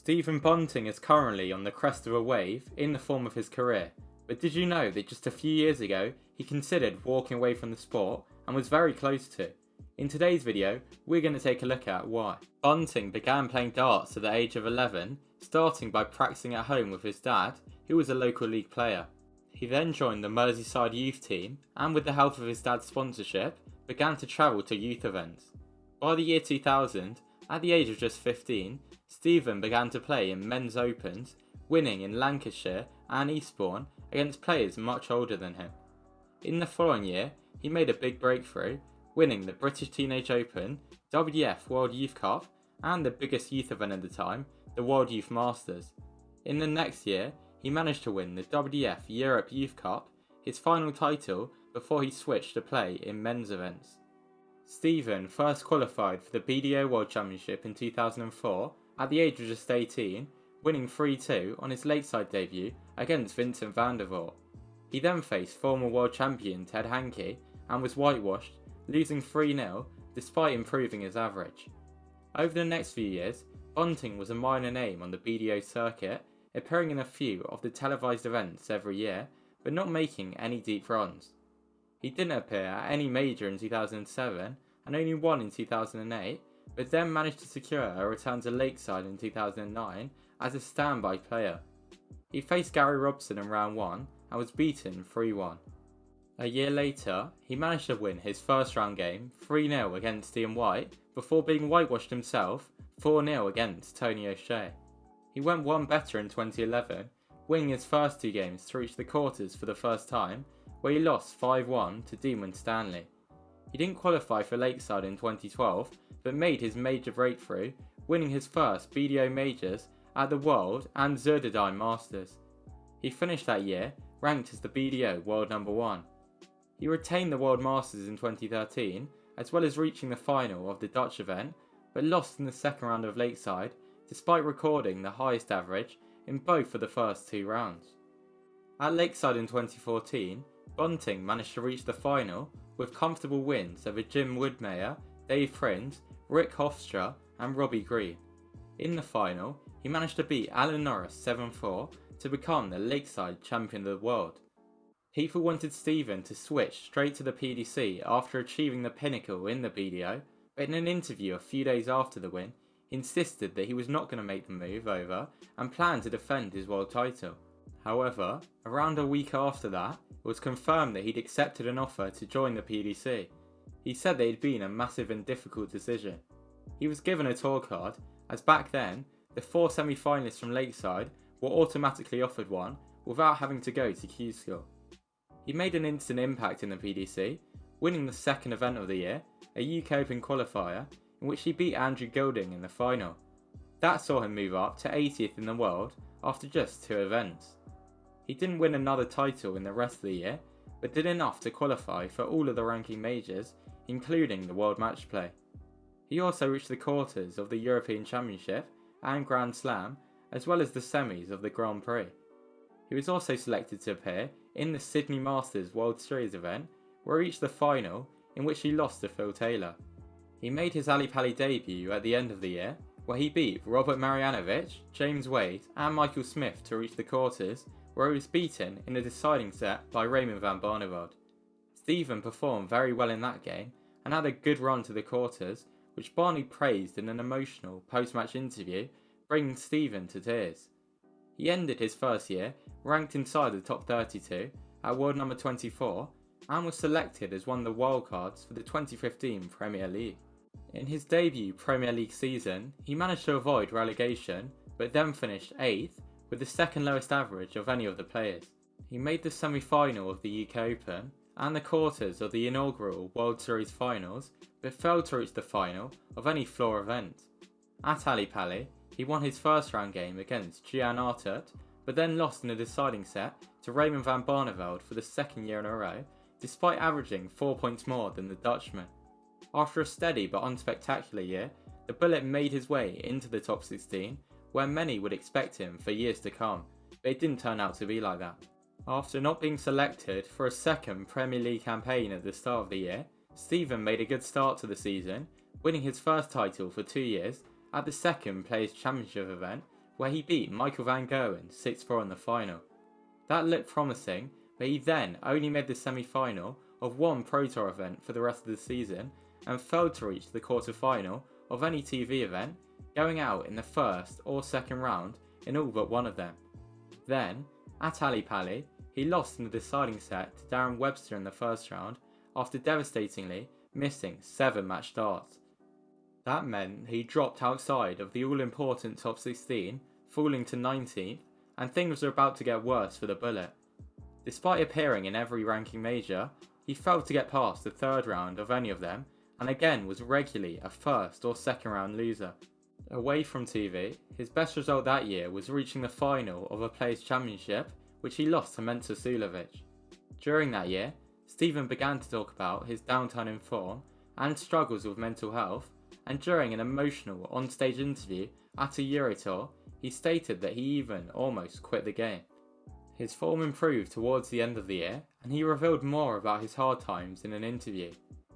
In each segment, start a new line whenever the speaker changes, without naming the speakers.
Stephen Bunting is currently on the crest of a wave in the form of his career, but did you know that just a few years ago he considered walking away from the sport and was very close to? In today's video, we're going to take a look at why. Bunting began playing darts at the age of 11, starting by practicing at home with his dad, who was a local league player. He then joined the Merseyside youth team and, with the help of his dad's sponsorship, began to travel to youth events. By the year 2000, at the age of just 15, Stephen began to play in men's opens, winning in Lancashire and Eastbourne against players much older than him. In the following year, he made a big breakthrough, winning the British Teenage Open, WF World Youth Cup, and the biggest youth event at the time, the World Youth Masters. In the next year, he managed to win the WF Europe Youth Cup, his final title before he switched to play in men's events. Stephen first qualified for the BDO World Championship in 2004 at the age of just 18, winning 3-2 on his Lakeside debut against Vincent van der Voort. He then faced former world champion Ted Hankey and was whitewashed, losing 3-0 despite improving his average. Over the next few years, Bunting was a minor name on the BDO circuit, appearing in a few of the televised events every year, but not making any deep runs. He didn't appear at any major in 2007 and only one in 2008, but then managed to secure a return to Lakeside in 2009 as a standby player. He faced Gary Robson in round 1 and was beaten 3-1. A year later, he managed to win his first round game 3-0 against Ian White before being whitewashed himself 4-0 against Tony O'Shea. He went one better in 2011, winning his first two games to reach the quarters for the first time, where he lost 5-1 to Demon Stanley. He didn't qualify for Lakeside in 2012, but made his major breakthrough, winning his first BDO majors at the World and Zuurdam Masters. He finished that year ranked as the BDO World number 1. He retained the World Masters in 2013, as well as reaching the final of the Dutch event, but lost in the second round of Lakeside, despite recording the highest average in both of the first two rounds. At Lakeside in 2014, Bunting managed to reach the final with comfortable wins over Jim Woodmeyer, Dave Prince, Rick Hofstra and Robbie Green. In the final, he managed to beat Alan Norris 7-4 to become the Lakeside Champion of the World. People wanted Stephen to switch straight to the PDC after achieving the pinnacle in the BDO, but in an interview a few days after the win, he insisted that he was not going to make the move over and planned to defend his world title. However, around a week after that, it was confirmed that he'd accepted an offer to join the PDC. He said that it had been a massive and difficult decision. He was given a tour card, as back then, the 4 semi-finalists from Lakeside were automatically offered one without having to go to Q-School. He made an instant impact in the PDC, winning the second event of the year, a UK Open qualifier, in which he beat Andrew Goulding in the final. That saw him move up to 80th in the world after just 2 events. He didn't win another title in the rest of the year, but did enough to qualify for all of the ranking majors, including the World Match Play. He also reached the quarters of the European Championship and Grand Slam, as well as the semis of the Grand Prix. He was also selected to appear in the Sydney Masters World Series event, where he reached the final, in which he lost to Phil Taylor. He made his Ali Pali debut at the end of the year, where he beat Robert Marjanovic, James Wade and Michael Smith to reach the quarters, where he was beaten in a deciding set by Raymond van Barneveld. Stephen performed very well in that game and had a good run to the quarters, which Barney praised in an emotional post-match interview, bringing Stephen to tears. He ended his first year ranked inside the top 32 at world number 24 and was selected as one of the wildcards for the 2015 Premier League. In his debut Premier League season, he managed to avoid relegation, but then finished 8th with the second lowest average of any of the players. He made the semi-final of the UK Open and the quarters of the inaugural World Series finals, but failed to reach the final of any floor event. At Ali Pali, he won his first round game against Gian Artut, but then lost in a deciding set to Raymond van Barneveld for the second year in a row, despite averaging 4 points more than the Dutchman. After a steady but unspectacular year, the Bullet made his way into the top 16, where many would expect him for years to come, but it didn't turn out to be like that. After not being selected for a second Premier League campaign at the start of the year, Stephen made a good start to the season, winning his first title for 2 years at the second Players' Championship event where he beat Michael van Gerwen 6-4 in the final. That looked promising, but he then only made the semi-final of one Pro Tour event for the rest of the season and failed to reach the quarter-final of any TV event, going out in the first or second round in all but one of them. Then, at Ali Pali, he lost in the deciding set to Darren Webster in the first round after devastatingly missing 7 match starts. That meant he dropped outside of the all-important top 16, falling to 19th, and things were about to get worse for the Bullet. Despite appearing in every ranking major, he failed to get past the third round of any of them, and again was regularly a first or second round loser. Away from TV, his best result that year was reaching the final of a Players' Championship, which he lost to Mentor Sulovic. During that year, Stephen began to talk about his downturn in form and struggles with mental health, and during an emotional on-stage interview at a Eurotour, he stated that he even almost quit the game. His form improved towards the end of the year, and he revealed more about his hard times in an interview.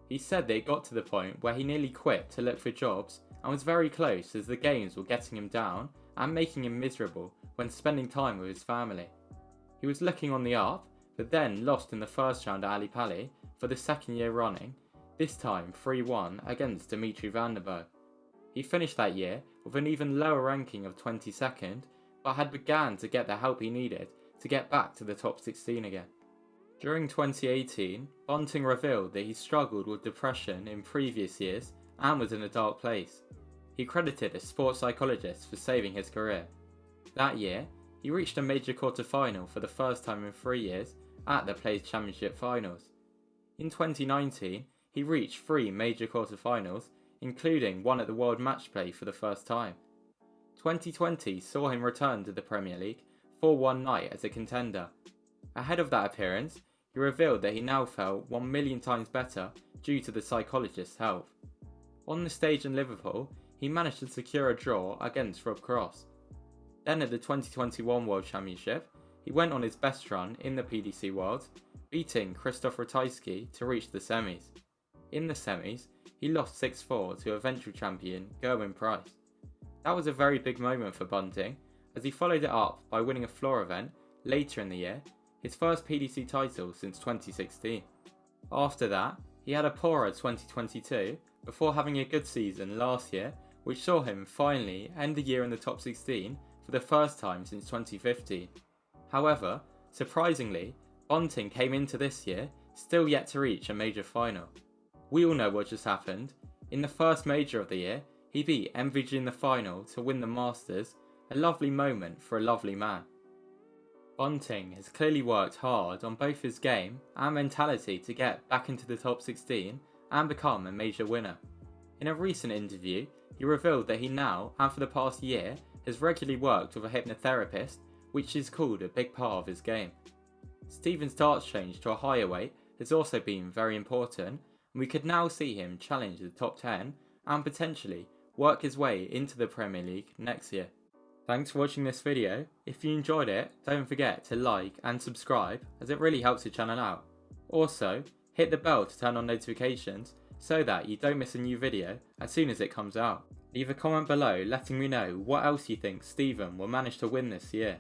He said that it got to the point where he nearly quit to look for jobs and was very close as the games were getting him down and making him miserable when spending time with his family. He was looking on the up, but then lost in the first round at Ali Pali for the second year running, this time 3-1 against Dimitri van der Berg. He finished that year with an even lower ranking of 22nd, but had begun to get the help he needed to get back to the top 16 again. During 2018, Bunting revealed that he struggled with depression in previous years and was in a dark place. He credited a sports psychologist for saving his career. That year, he reached a major quarter-final for the first time in 3 years at the Players' Championship finals. In 2019, he reached 3 major quarter-finals, including one at the World Match Play for the first time. 2020 saw him return to the Premier League for one night as a contender. Ahead of that appearance, he revealed that he now felt 1 million times better due to the psychologist's help. On the stage in Liverpool, he managed to secure a draw against Rob Cross. Then at the 2021 World Championship, he went on his best run in the PDC World, beating Krzysztof Ratajski to reach the semis. In the semis, he lost 6-4 to eventual champion Gerwyn Price. That was a very big moment for Bunting, as he followed it up by winning a floor event later in the year, his first PDC title since 2016. After that, he had a poorer 2022 before having a good season last year, which saw him finally end the year in the top 16 for the first time since 2015. However, surprisingly, Bunting came into this year still yet to reach a major final. We all know what just happened. In the first major of the year, he beat MVG in the final to win the Masters, a lovely moment for a lovely man. Bunting has clearly worked hard on both his game and mentality to get back into the top 16 and become a major winner. In a recent interview, he revealed that he now, and for the past year, has regularly worked with a hypnotherapist, which is called a big part of his game. Stephen's darts change to a higher weight has also been very important, and we could now see him challenge the top 10 and potentially work his way into the Premier League next year. Thanks for watching this video. If you enjoyed it, don't forget to like and subscribe, as it really helps the channel out. Also, hit the bell to turn on notifications so that you don't miss a new video as soon as it comes out. Leave a comment below letting me know what else you think Stephen will manage to win this year.